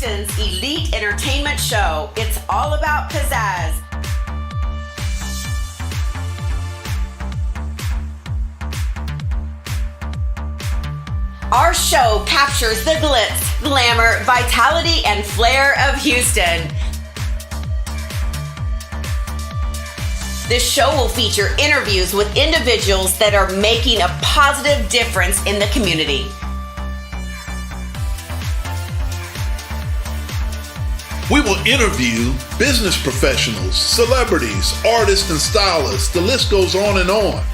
Houston's elite entertainment show. It's all about pizzazz. Our show captures the glitz, glamour, vitality, and flair of Houston. This show will feature interviews with individuals that are making a positive difference in the community. We will interview business professionals, celebrities, artists, and stylists. The list goes on and on.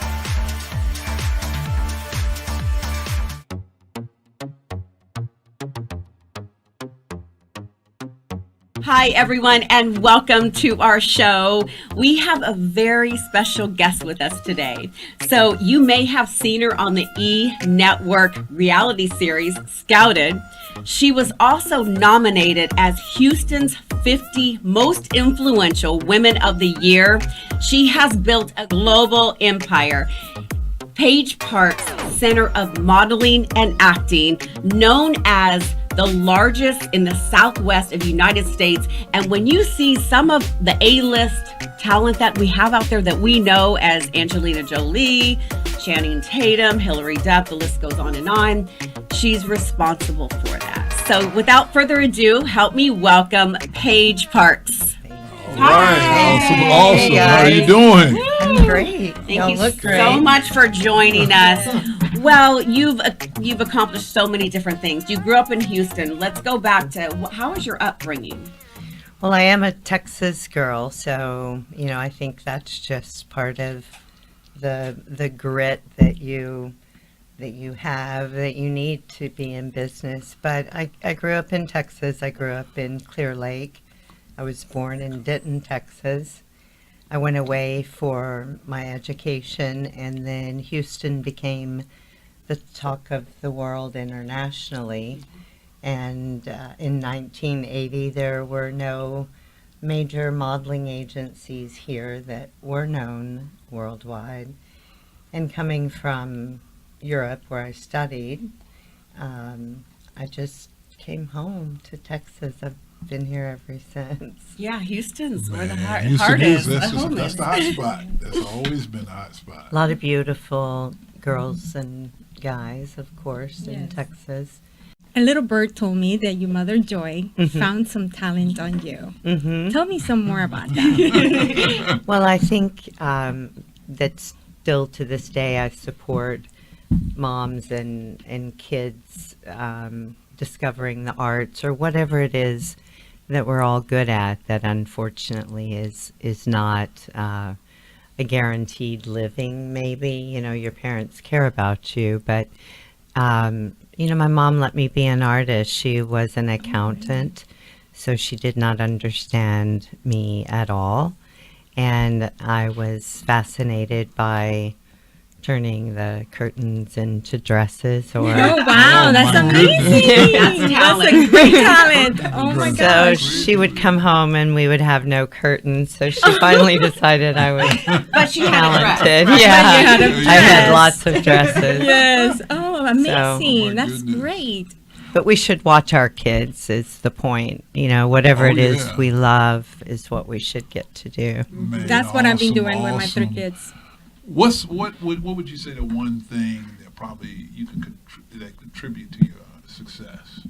Hi, everyone, and welcome to our show. We have a very special guest with us today. So you may have seen her on the E! Network reality series, Scouted. She was also nominated as Houston's 50 Most Influential Women of the Year. She has built a global empire. Page Park's Center of Modeling and Acting, known as the largest in the Southwest of the United States. And when you see some of the A-list talent that we have out there that we know as Angelina Jolie, Channing Tatum, Hilary Duff, the list goes on and on, she's responsible for that. So without further ado, help me welcome Page Parks. All right. Awesome. Hey, how are you doing? I'm great. Thank you so much for joining us. Well, you've accomplished so many different things. You grew up in Houston. Let's go back to how was your upbringing? Well, I am a Texas girl, so I think that's just part of the grit that you have, that you need to be in business. But I grew up in Texas. I grew up in Clear Lake. I was born in Denton, Texas. I went away for my education, and then Houston became the talk of the world internationally. And in 1980, there were no major modeling agencies here that were known worldwide. And coming from Europe, where I studied, I just came home to Texas. I've been here ever since. Yeah, Houston's where the Houston heart is. That's the hot spot. That's always been a hot spot. A lot of beautiful girls and guys, of course, in Texas. A little bird told me that your mother, Joy, found some talent on you. Tell me some more about that. Well, I think that still to this day I support moms and kids discovering the arts or whatever it is that we're all good at that unfortunately is not a guaranteed living. Maybe your parents care about you, but my mom let me be an artist. She was an accountant, so she did not understand me at all, and I was fascinated by turning the curtains into dresses. Or oh wow, that's amazing! That's a great talent. Oh my so gosh! she would come home and we would have no curtains. So she finally decided I was But she had a dress. talented. Right? Yeah, You had a I had dress. lots of dresses. Yes. Oh, amazing! my That's goodness. great. But we should watch our kids. Is the point? Whatever it is we love is what we should get to do. Man, That's what I've been awesome, doing with my three awesome. kids. What would you say the one thing that probably you can contribute to your success?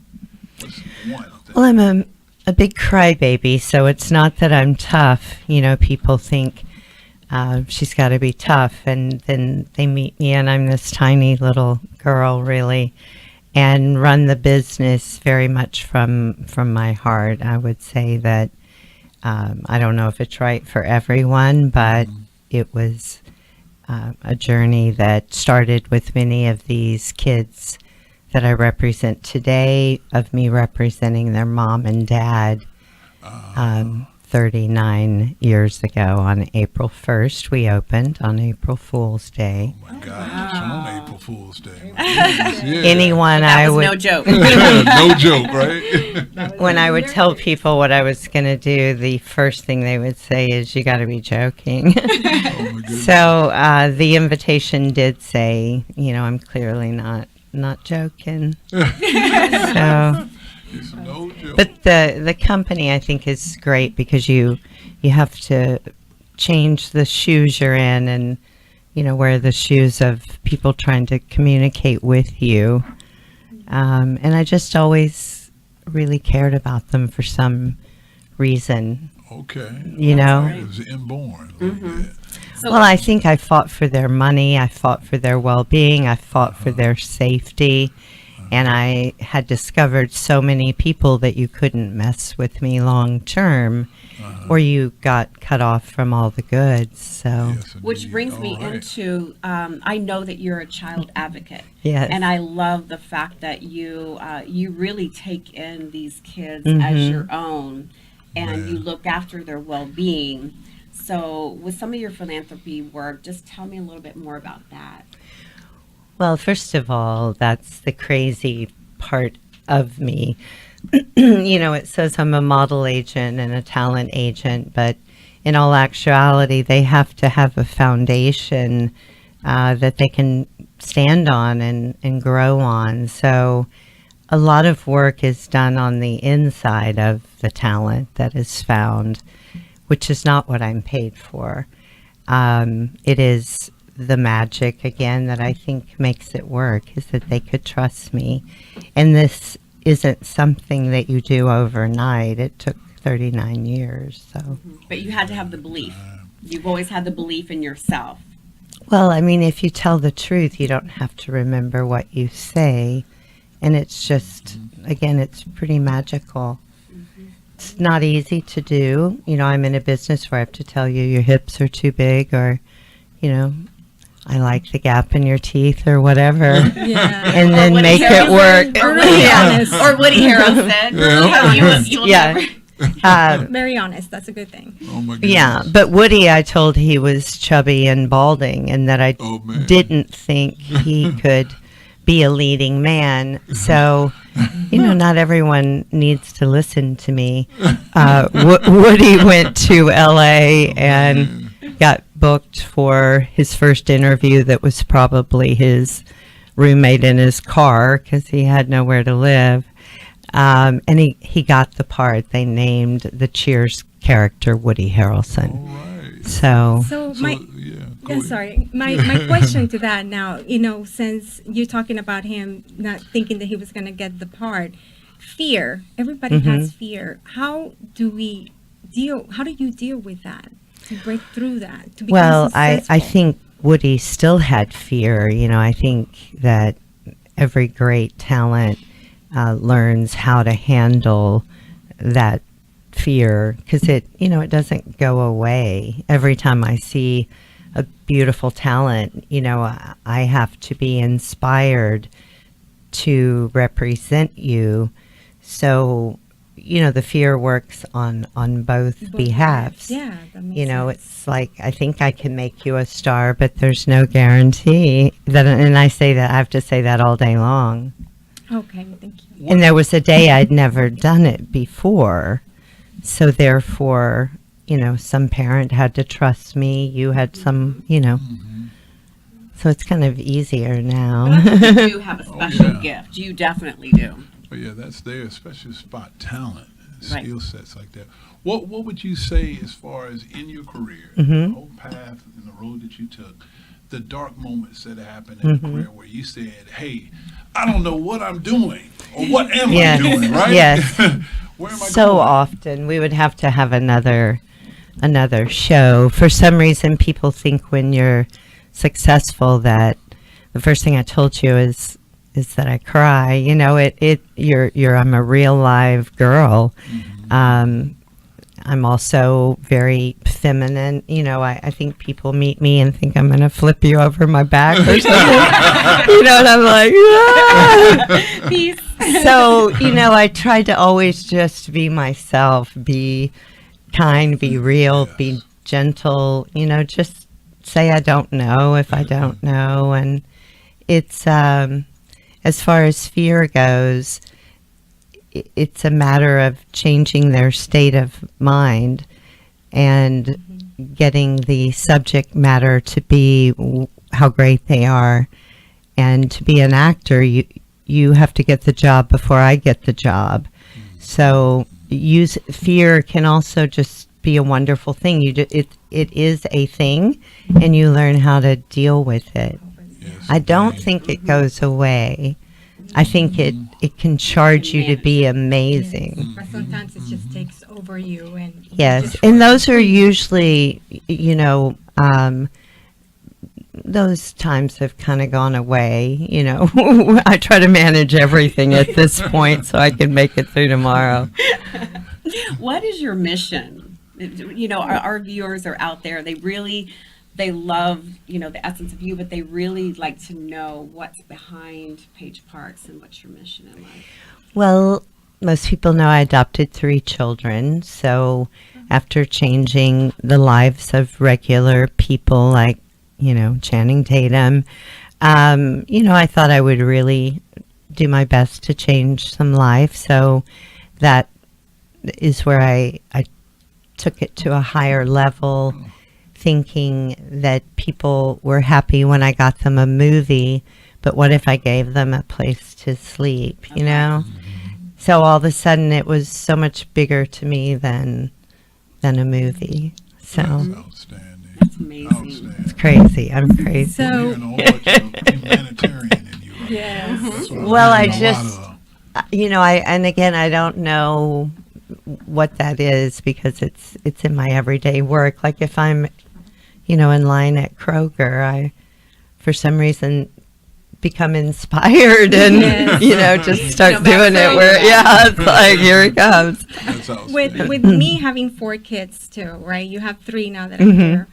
What's one thing? Well, I'm a big crybaby, so it's not that I'm tough. People think she's got to be tough, and then they meet me, and I'm this tiny little girl, really, and run the business very much from my heart. I would say that I don't know if it's right for everyone, but it was a journey that started with many of these kids that I represent today, of me representing their mom and dad 39 years ago. On April 1st, we opened on April Fool's Day. Oh my gosh, on April Fool's Day. Yeah. Anyone That I was would, no joke. No joke, right? when I would tell people what I was going to do, the first thing they would say is, "You got to be joking." Oh my goodness. So the invitation did say, I'm clearly not joking. So It's no joke. But the company, I think, is great because you have to change the shoes you're in and, wear the shoes of people trying to communicate with you. And I just always really cared about them for some reason, Okay. It was inborn a little bit. So, Well, I think I fought for their money. I fought for their well-being. I fought for their safety. And I had discovered so many people that you couldn't mess with me long term, or you got cut off from all the goods. So, Yes, which indeed. brings me All right. into, I know that you're a child advocate. yes. And I love the fact that you really take in these kids Mm-hmm. as your own, and Man. you look after their well-being. So with some of your philanthropy work, just tell me a little bit more about that. Well, first of all, that's the crazy part of me. It says I'm a model agent and a talent agent, but in all actuality, they have to have a foundation that they can stand on and grow on. So a lot of work is done on the inside of the talent that is found, which is not what I'm paid for. It is the magic, again, that I think makes it work, is that they could trust me. And this isn't something that you do overnight. It took 39 years, so. But you had to have the belief. You've always had the belief in yourself. Well, I mean, if you tell the truth, you don't have to remember what you say. And it's just, again, it's pretty magical. It's not easy to do. I'm in a business where I have to tell you your hips are too big, or, I like the gap in your teeth, or whatever. Yeah. And then Woody make it Harrelson, work. Or Woody, Yeah. honest. Or Woody Harrelson. You will Yeah. never- Very honest. That's a good thing. Oh my goodness. Yeah, but Woody, I told he was chubby and balding, and that I Oh, man. didn't think he could be a leading man. So, not everyone needs to listen to me. Woody went to LA and got booked for his first interview that was probably his roommate in his car because he had nowhere to live. And he got the part. They named the Cheers character Woody All Harrelson. right. So, So So, my yeah. Go yeah, ahead. sorry. My question to that now, since you're talking about him not thinking that he was going to get the part, fear. Everybody has fear. How do you deal with that? To break through that? To become well, I successful? think Woody still had fear. I think that every great talent learns how to handle that fear, because it doesn't go away. Every time I see a beautiful talent, I have to be inspired to represent you. So, the fear works on both Both behalves. Yeah, that makes sense. It's like, I think I can make you a star, but there's no guarantee that, and I have to say that all day long. Okay, thank you. And there was a day I'd never done it before. So therefore, some parent had to trust me. You had some, so it's kind of easier But I now. think you do have a special yeah. gift. You definitely do. But yeah, that's there, especially spot talent, Right. skill sets like that. What would you say as far as in your career, Mhm. the whole path and the road that you took, the dark moments that happened in the career where you said, "Hey, I don't know what I'm doing, or what am Yes, I doing?" Right? yes. Where am I So going? often we would have to have another show. For some reason, people think when you're successful that the first thing I told you is that I cry. I'm a real live girl. I'm also very feminine. I think people meet me and think I'm going to flip you over my back or something. And I'm like, "Ah!" Peace. So, I try to always just be myself, be kind, be real, be gentle, just say I don't know if I don't know. And it's, as far as fear goes, it's a matter of changing their state of mind and getting the subject matter to be how great they are. And to be an actor, you have to get the job before I get the job. So use fear can also just be a wonderful thing. It is a thing, and you learn how to deal with it. Yes, I don't indeed. think it goes away. I think it can charge you to be amazing. But sometimes it just takes over you, and you Yes, just- and those are usually, those times have kind of gone away. I try to manage everything at this point so I can make it through tomorrow. What is your mission? Our viewers are out there. They love, the essence of you, but they really like to know what's behind Page Parks and what's your mission in life. Well, most people know I adopted 3 children. So after changing the lives of regular people like, Channing Tatum, I thought I would really do my best to change some life. So that is where I took it to a higher level, thinking that people were happy when I got them a movie, but what if I gave them a place to sleep, So all of a sudden it was so much bigger to me than a movie. So That's outstanding. That's amazing. Outstanding. it's crazy. I'm crazy. So- Hearing a whole bunch of humanitarian in you. Right? Yes. That's what I'm Well, I hearing a lot just- of. and again, I don't know what that is because it's in my everyday work. Like if I'm, in line at Kroger, I, for some reason, become inspired and, Yes. just start No, doing that's it where, right. it's like, here it comes. That's outstanding. with me having 4 kids too, right? You have 3 now that are here.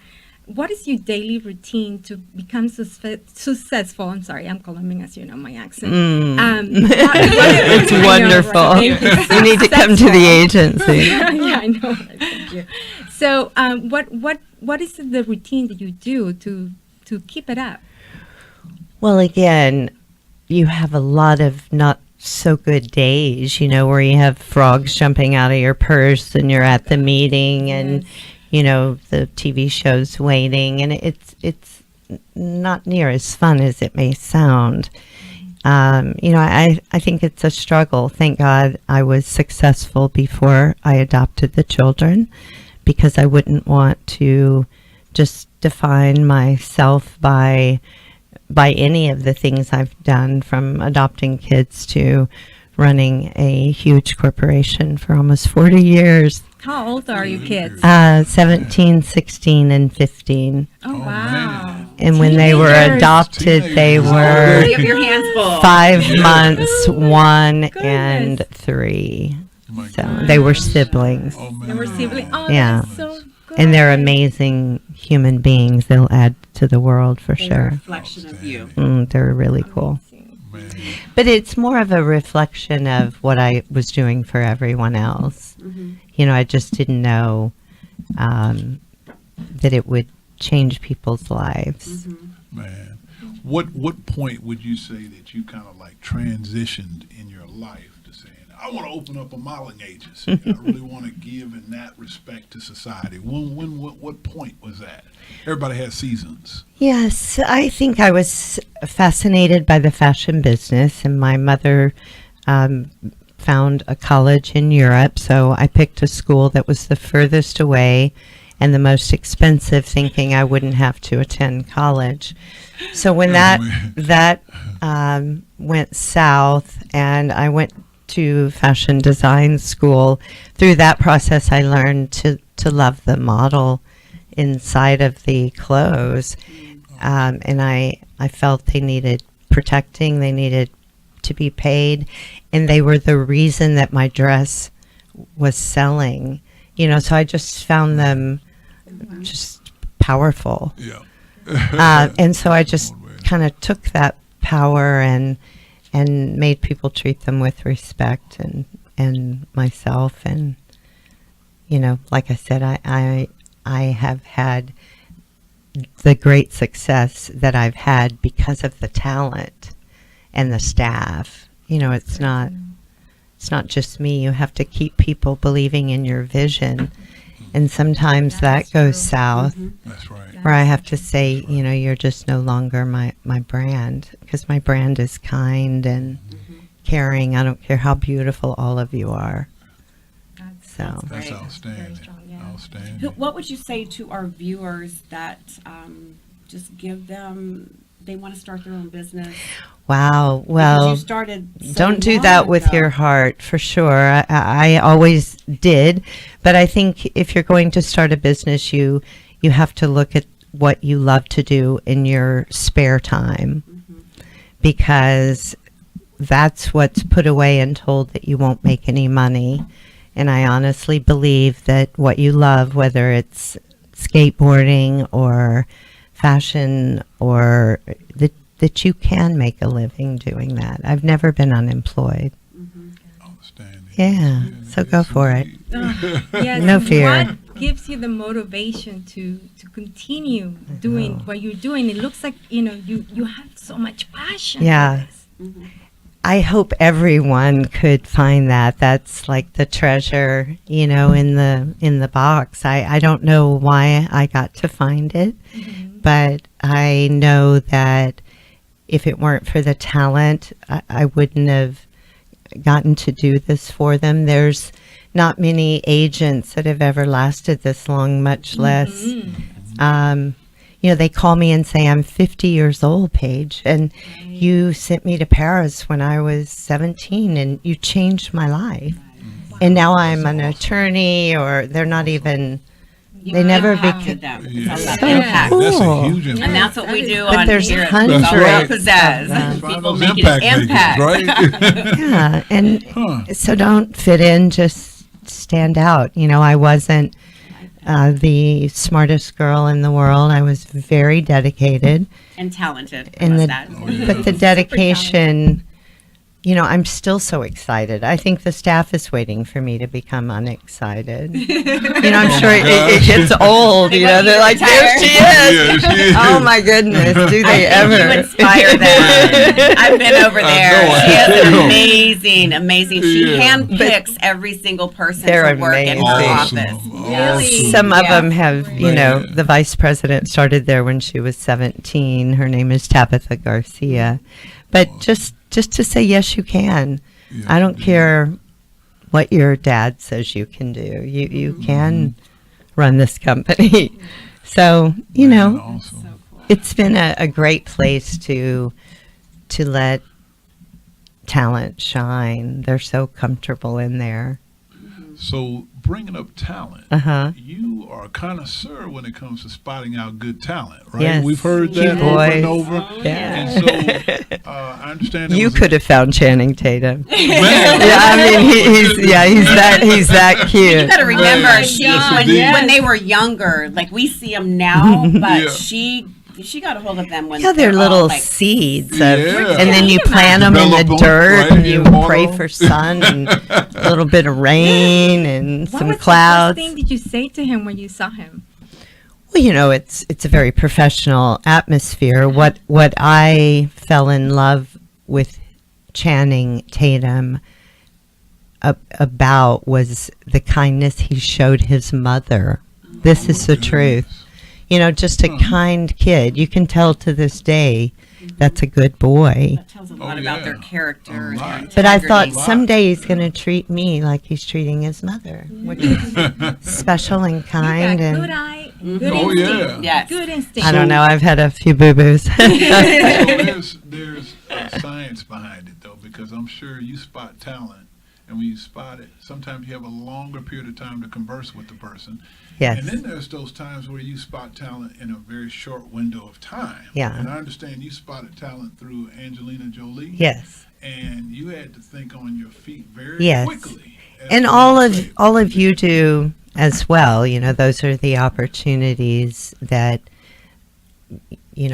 What is your daily routine to become successful? I'm sorry, I'm Colombian, as you know, my accent. It's I know, wonderful. right? You need to come to the agency. Yeah, I know. Thank you. So, what is the routine that you do to keep it up? Well, again, you have a lot of not so good days, where you have frogs jumping out of your purse and you're at the meeting and, the TV show's waiting, and it's not near as fun as it may sound. I think it's a struggle. Thank God I was successful before I adopted the children, because I wouldn't want to just define myself by any of the things I've done, from adopting kids to running a huge corporation for almost 40 years. How old are you kids? 17, 16, and 15. Oh, wow. man. And when they were Teenagers. adopted, they Teenagers. were You have your hands full. 5 months, 1 and Goodness. 3. My So goodness. they were siblings. Oh, man. And we're siblings. Oh, Yeah. that's so good. And they're amazing human beings. They'll add to the world for They're a sure. reflection of you. They're really cool. Man. But it's more of a reflection of what I was doing for everyone else. I just didn't know that it would change people's lives. Man, what point would you say that you kind of like transitioned in your life to saying, I want to open up a modeling agency. I really want to give in that respect to society. What point was that? Everybody has seasons. Yes, I think I was fascinated by the fashion business, and my mother found a college in Europe, so I picked a school that was the furthest away and the most expensive, thinking I wouldn't have to attend college. So when that went south, and I went to fashion design school, through that process I learned to love the model inside of the clothes, and I felt they needed protecting, they needed to be paid, and they were the reason that my dress was selling, so I just found them just powerful. Yeah. And so I just kind of took that power and made people treat them with respect, and myself, and like I said, I have had the great success that I've had because of the talent and the staff. It's not just me. You have to keep people believing in your vision, and sometimes that goes south, That's right. where I have to say, you're just no longer my brand, because my brand is kind and caring. I don't care how beautiful all of you are. So That's That's great. outstanding. Very strong, yeah. Outstanding. What would you say to our viewers that just give them, they want to start their own business? wow. Because Well, you started so don't do long that with ago. your heart, for sure. I always did, but I think if you're going to start a business, you have to look at what you love to do in your spare time, because that's what's put away and told that you won't make any money. And I honestly believe that what you love, whether it's skateboarding or fashion, or that you can make a living doing that. I've never been unemployed. Outstanding. Yeah, so go for it. Yes. No fear. What gives you the motivation to continue doing what you're doing? It looks like you have so much passion. Yeah. For this. I hope everyone could find that. That's like the treasure, in the box. I don't know why I got to find it, but I know that if it weren't for the talent, I wouldn't have gotten to do this for them. There's not many agents that have ever lasted this long, much less. They call me and say, I'm 50 years old, Paige, and you sent me to Paris when I was 17, and you changed my life. And now I'm an attorney, or they're not even, they never impacted became. them. Yeah. It's all about So impact. cool. That's a huge And impact. that's what we do But on there's here at hundreds Pizazz. of them. People Find those making an impact. makers, right? Yeah, and Huh. so don't fit in, just stand out. I wasn't the smartest girl in the world. I was very dedicated. And talented. I And love the, that. but the dedication, I'm still so excited. I think the staff is waiting for me to become unexcited. I'm sure it gets old. They want you They're to like, there retire. she is. Yeah, she is. Oh my goodness, do they You ever? inspire them. I've been over there. know, She is I know. amazing. She Yeah. handpicks every single person They're to work in her amazing. office. Awesome. Some of Yeah. them have, Man. the vice president started there when she was 17. Her name is Tabitha Garcia. But just to say, yes, you can. Yeah. I don't care what your dad says you can do. You can run this company. So, Man, awesome. it's been a great place to let talent shine. They're so comfortable in there. So, bringing up talent, you are a connoisseur when it comes to spotting out good talent, right? Yes. We've heard Cute that over and boys. over. Yeah. And so, I understand there You was a- could have found Channing Tatum. Man, Yeah, I mean, he's that cute. You got to remember, my she God, when, yes. when they were younger, like we see them now, but Yeah. she got a hold of them when Yeah, they're all, little like, seeds, Yeah. and then you plant them in the Develop 'em, dirt, right, and you and pray water 'em. for sun and a little bit of rain and What some was clouds. the first thing did you say to him when you saw him? Well, it's a very professional atmosphere. What I fell in love with Channing Tatum about was the kindness he showed his mother. This is the truth. Just a kind kid. You can tell to this day that's a good boy. that tells a lot Oh, about their yeah. character. A and lot. their But I thought integrity. someday he's going to treat me like he's treating his mother, which is special and kind. You got good And eye, good Oh, instinct. yeah. Yes. Good instinct. I don't know. I've had a few boo-boos. So there's science behind it, though, because I'm sure you spot talent, and when you spot it, sometimes you have a longer period of time to converse with the person. Yes. And then there's those times where you spot talent in a very short window of time. Yeah. And I understand you spotted talent through Angelina Jolie. Yes. And you had to think on your feet very Yes. quickly. as And to all what of to say. all of you do as well. Those are the opportunities that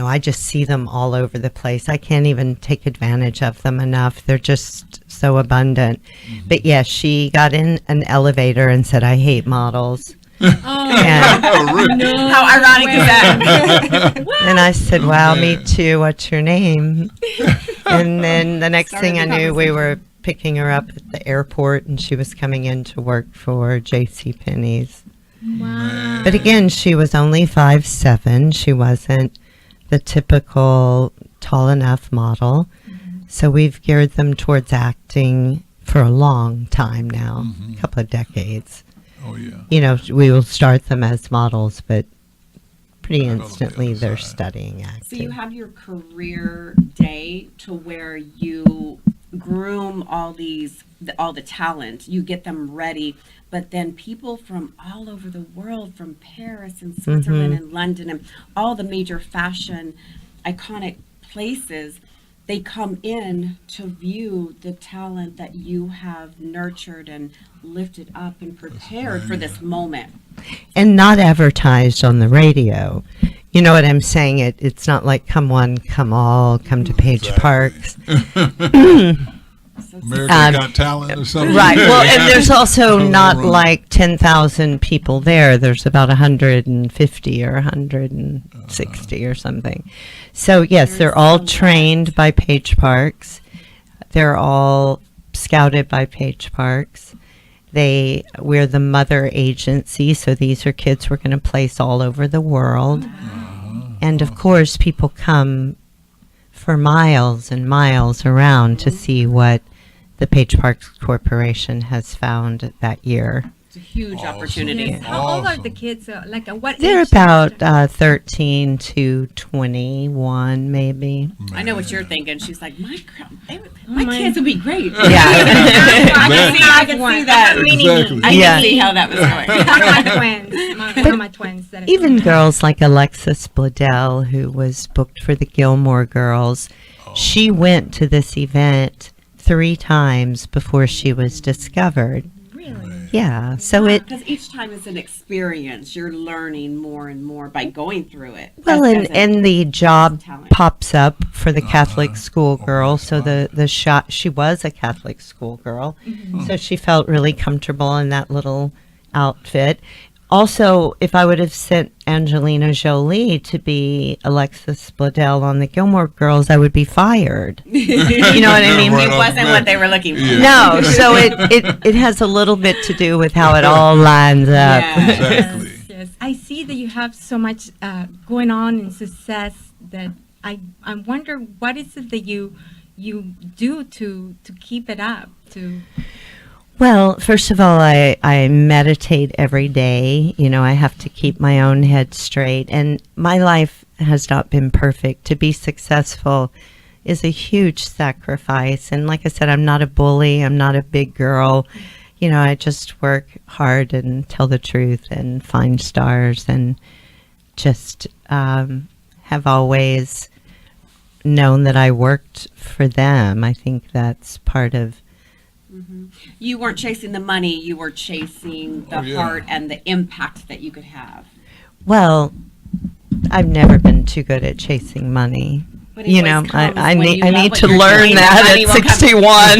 I just see them all over the place. I can't even take advantage of them enough. They're just so abundant. But yes, she got in an elevator and said, "I hate models." And, Oh, really? How ironic is that? and I said, "Wow, me man. too. What's your name?" And then the next thing I knew, we were picking her up at the airport, and she was coming in to work for J.C. Penney's. Wow. But again, she was only 5'7". She wasn't the typical tall enough model. So we've geared them towards acting for a long time now, a couple of decades. Oh, yeah. You know, we will start them as models, but pretty Right on the instantly other they're side. studying acting. So you have your career day to where you groom all the talent, you get them ready, but then people from all over the world, from Paris and Switzerland and London and all the major fashion iconic places, they come in to view the talent that you have nurtured and lifted up and prepared for this moment. And not advertised on the radio. You know what I'm saying? It's not like come one, come all, come to Page Exactly. Parks. America's Got Talent or something. Right. Well, and there's also Come not on. like 10,000 people there. There's about 150 or 160 or something. So, yes, they're all trained by Page Parks. They're all scouted by Page Parks. We're the mother agency, so these are kids we're going to place all over the world. And, of course, people come for miles and miles around to see what the Page Parks Corporation has found that year. It's a huge Awesome. opportunity. Yes. How old are the Awesome. kids? What They're age? about 13 to 21, maybe. I know what you're thinking. She's like, my my- kids would be great. Yeah. I can see that. Exactly. I Yeah. can see how that was going. my twins. One of my twins. That Even girls like Alexis Bledel, who was booked for the Gilmore Girls, she went to this event 3 times before she was discovered. Really? Yeah, so Because each time is an experience. You're learning more and more by going through it. well, As a- and the job talent. pops up for the Catholic schoolgirl. that's So the shot, she was a Catholic schoolgirl, so she felt really comfortable in that little outfit. Also, if I would have sent Angelina Jolie to be Alexis Bledel on the Gilmore Girls, I would be fired. You know what I mean? Right It off wasn't the what bat. they were looking for. Yeah. No, so it has a little bit to do with how it all lines up. Yeah. Exactly. Yes. I see that you have so much going on in success that I wonder what is it that you do to keep it up to. Well, first of all, I meditate every day. You know, I have to keep my own head straight. And my life has not been perfect. To be successful is a huge sacrifice. And like I said, I'm not a bully. I'm not a big girl. You know, I just work hard and tell the truth and find stars and just have always known that I worked for them. I think that's part of You weren't chasing the money. You were chasing the Oh, yeah. heart and the impact that you could have. Well, I've never been too good at chasing money. But You it know, always I comes when need you I love need what to you're learn doing, the that money at will come. 61.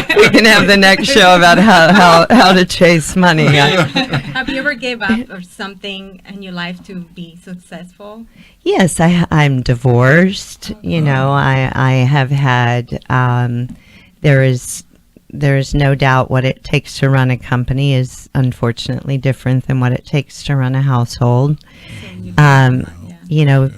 If we can have the next show about how to chase money. Have you ever gave up or something in your life to be successful? Yes, I'm divorced. You know, I have had. There is no doubt what it takes to run a company is unfortunately different than what it takes to run a household. You know,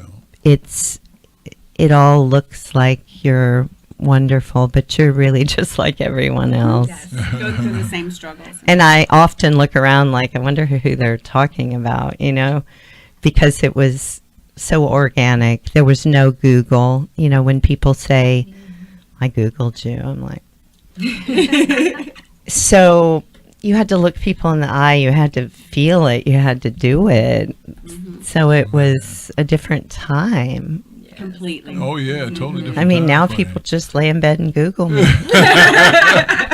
it all looks like you're wonderful, but you're really just like everyone else. Yes, go through the same struggles. And I often look around like, I wonder who they're talking about, you know, because it was so organic. There was no Google. You know, when people say, I Googled you, I'm like, so you had to look people in the eye. You had to feel it. You had to do it. So it was a different time. Completely. Oh yeah, totally different. I mean, now time people frame. just lay in bed and Google me.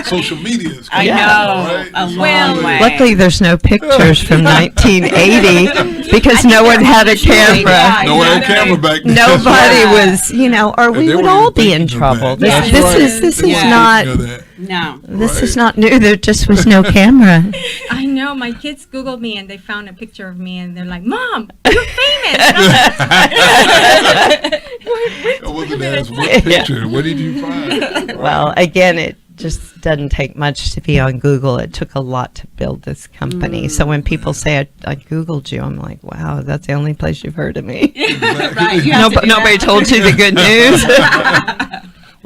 Social media is I coming know, out, right? a It's long really- way. Luckily, there's no pictures from 1980 because no one had a camera. No one had a camera back then. Nobody was, you know, or And we they would weren't all even be in thinking of trouble. that. This, That's this right. is this They is weren't not thinking of that. No. this is Right. not new. There just was no camera. I know my kids Googled me and they found a picture of me and they're like, "Mom, you're famous." And I wasn't asked what picture. What did you find? Well, again, it just doesn't take much to be on Google. It took a lot to build this company. So when people say I Googled you, I'm like, wow, that's the only place you've heard of me. Right. You have to do Nobody that. told you the good news.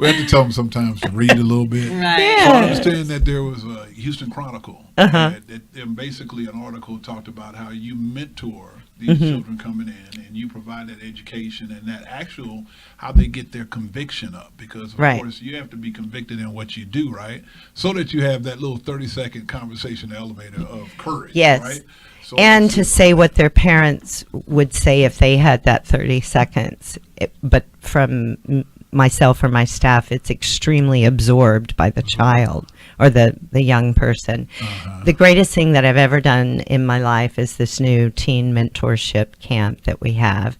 We have to tell them sometimes to read a little bit. Right. So I understand that there was a Houston Chronicle. And basically an article talked about how you mentor these children coming in, and you provide that education and that actual how they get their conviction up, because of course you have to be convicted in what you do, right? So that you have that little 30-second conversation elevator of courage. Yes. Right? So And to say what their parents would say if they had that 30 seconds. But from myself or my staff, it's extremely absorbed by the child or the young person. The greatest thing that I've ever done in my life is this new teen mentorship camp that we have.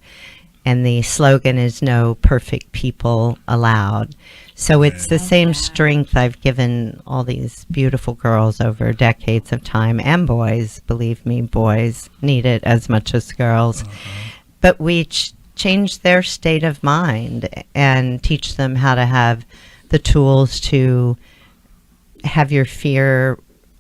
And the slogan is "No perfect people allowed." So it's the same strength I've given all these beautiful girls over decades of time, and boys. Believe me, boys need it as much as girls. But we change their state of mind and teach them how to have the tools to have your fear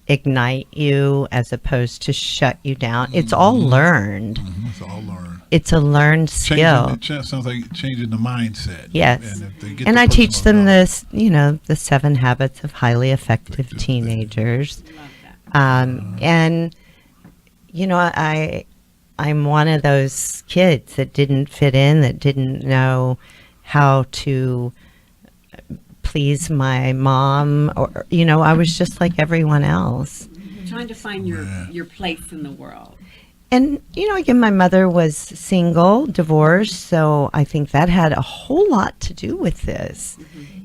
ignite you as opposed to shut you down. It's all learned. It's all learned. It's a learned skill. Sounds like changing the mindset. Yes. And, if they get And the I teach them personal this, the 7 habits of highly effective teenagers. And, I'm one of those kids that didn't fit in, that didn't know how to please my mom, or, I was just like everyone else. Trying to find your place in the world. And, again, my mother was single, divorced, so I think that had a whole lot to do with this.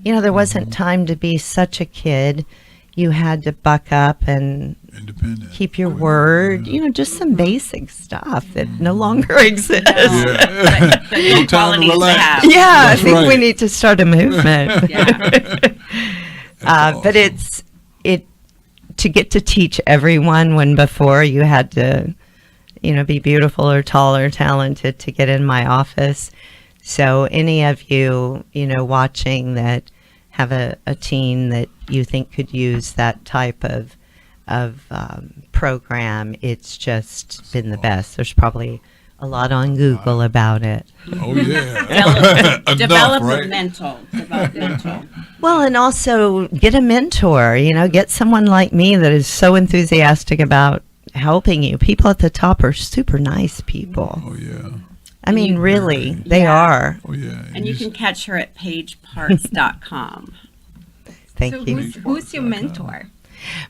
There wasn't time to be such a kid. You had to buck up and independent. Keep your word, just some basic stuff that no longer exists. But No time to relax. Yeah, That's I think we right. need to start a movement. Awesome. But it's to get to teach everyone when before you had to, be beautiful or tall or talented to get in my office. So any of you, watching that have a teen that you think could use that type of program, it's just been the best. There's probably a lot on Google about it. Oh yeah. Enough, Developmental. Well, and also get a mentor, get someone like me that is so enthusiastic about helping you. People at the top are super nice people. Oh yeah. I mean, really, they are. Oh yeah. And you can catch her at pageparts.com. Thank So you. who's your mentor?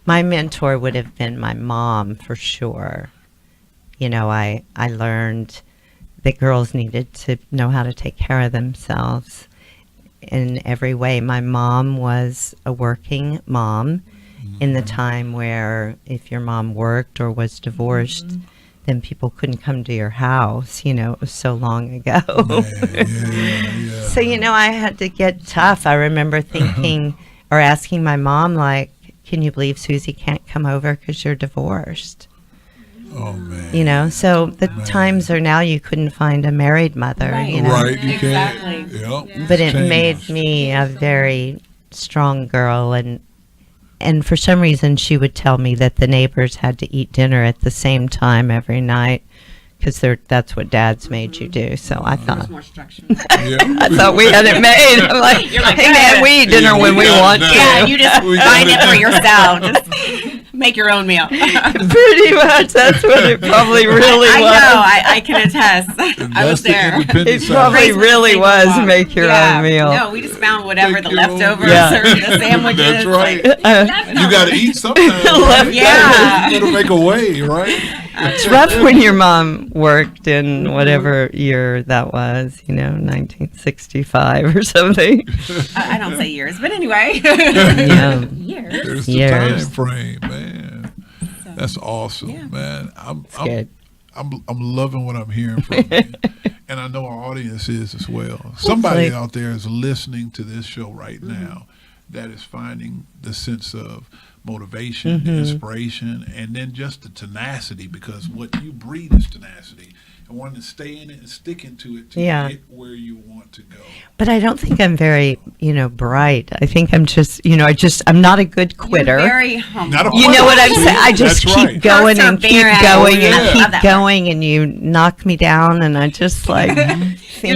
My mentor would have been my mom for sure. I learned that girls needed to know how to take care of themselves in every way. My mom was a working mom in the time where if your mom worked or was divorced, then people couldn't come to your house. It was so long ago. Yeah. So, I had to get tough. I remember thinking or asking my mom, like, can you believe Susie can't come over because you're divorced? Oh man. So the times are now you couldn't find a married mother. Right. Right, you Exactly. can't. Yep. But it Changed. made me a very strong girl, and for some reason she would tell me that the neighbors had to eat dinner at the same time every night because that's what dads made you do. So I thought More structure. Yeah. I thought we had it made. I'm like, You're like, hey man, we eat dinner Yeah, when we got it want now. to. Yeah, you just We find got it for it. yourself. Just make your own meal. Pretty much, that's what it probably really I was. know. I can attest. I was That's the there. independent It side. probably Raised with really single was mom. make your own meal. No, we just found whatever Make the your own leftovers Yeah. or the sandwiches. That's right. Like, You got to eat sometimes. Right? Yeah. You got to make a way, right? It's rough when your mom worked in whatever year that was, 1965 or something. I don't say years, but anyway. Yeah. Years. There's the Years. time frame, man. That's awesome, Yeah. man. Good. I'm loving what I'm hearing from you, and I know our audience is as well. Somebody out there is listening to this show right now that is finding the sense of motivation, inspiration, and then just the tenacity, because what you breathe is tenacity. and wanting to stay in it and sticking to it to Yeah. get where you want to go. But I don't think I'm very, bright. I think I'm just, I'm not a good quitter. You're very humble. Not a You know what I'm quitter. saying? I just That's keep right. going and keep Perseverance. going Oh, yeah. and I love keep that going, and you knock me down, and I just like You're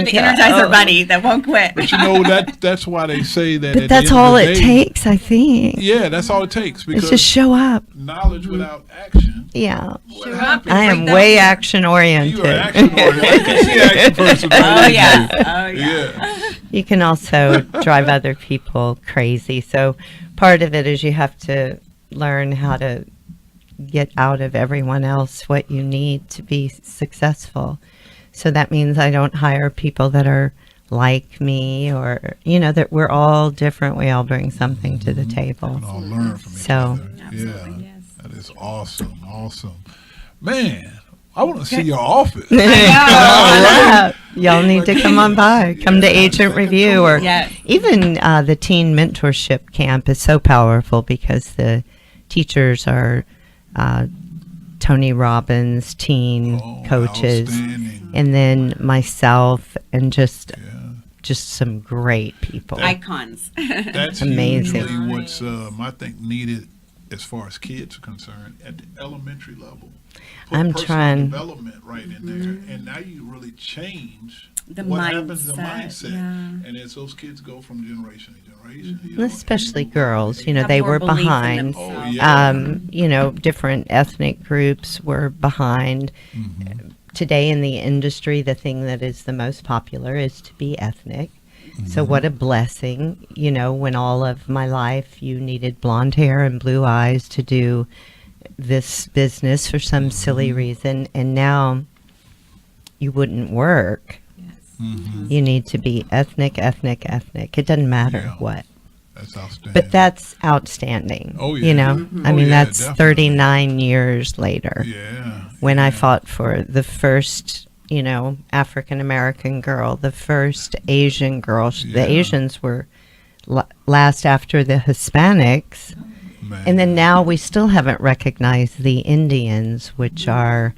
think, the Energizer oh. Bunny that won't quit. But that's why they say that. But at that's the end all of the it day, takes, I think. Yeah, that's all it takes, It's because just show up. knowledge without action. Yeah. What Show up happens? I am way action oriented. You are action oriented. I can see action person. Oh yeah. Oh yeah. Yeah. You can also drive other people crazy. So part of it is you have to learn how to get out of everyone else what you need to be successful. So that means I don't hire people that are like me, or, that we're all different. We all bring something to the table. And all learn from each So- other. Absolutely, Yeah. yes. That is awesome. Awesome. Man, I want to see your office. Y'all need to come on by. Come to Agent Review, or Yes. even the Teen Mentorship Camp is so powerful because the teachers are Tony Robbins teen Oh, coaches, outstanding. and then myself, and just Yeah. some great people. Icons. That's Amazing. usually what's I think needed as far as kids are concerned at the elementary level. Put I'm personal trying. development right in there, and now you really change The what happens in the mindset, mindset, yeah. and as those kids go from generation to generation, Especially and girls, Have they more were belief in behind. Oh, themselves. yeah. Different ethnic groups were behind. Mhm. Today in the industry, the thing that is the most popular is to be ethnic. So what a blessing, when all of my life you needed blonde hair and blue eyes to do this business for some silly reason, and now you wouldn't work. Mhm. You need to be ethnic. It doesn't matter Yeah. what. That's outstanding. But that's outstanding. Oh, yeah. I Oh, mean, yeah, that's definitely. 39 years later. Yeah. When I yeah. fought for the first, African American girl, the first Asian girl. Yeah. The Asians were last after the Hispanics. Man. And then now we still haven't recognized the Indians, which are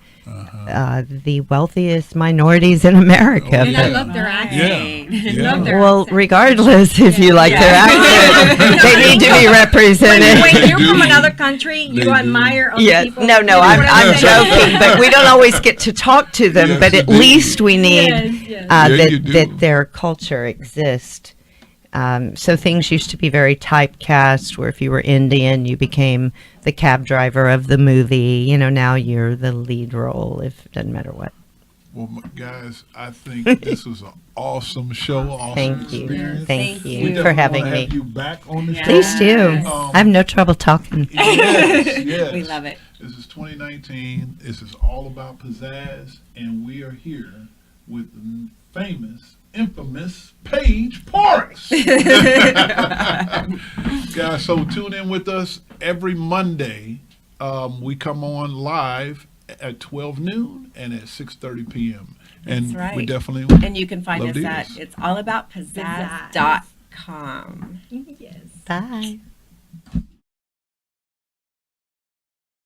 the wealthiest minorities in America. Oh, And I yeah. love their accent. Yeah. Yeah. Love their Well, accent. regardless if you like their accent, they need to be represented. When you're They from do. another country, They you do. admire other Yes, people. no, You know I'm what I'm saying? joking, but we don't always get to talk to them. Yes, But at you do. least we need Yes, yes. Yeah, you do. that their culture exists. So things used to be very typecast, where if you were Indian, you became the cab driver of the movie. Now you're the lead role. If it doesn't matter what. Well, guys, I think this was an awesome show. Awesome Thank you, experience. thank Thank you you. We for definitely having wanna me. have you back on the Yes. show. Please do. Um, I have no trouble talking. Yes, yes. We love it. This is 2019. This is all about Pizazz, and we are here with the famous, infamous Paige Parks. Guys, so tune in with us every Monday. We come on live at 12 noon and at 6:30 p.m. And That's right. we definitely And you can find love us at these. it's allaboutpizzazz.com. Yes. Bye.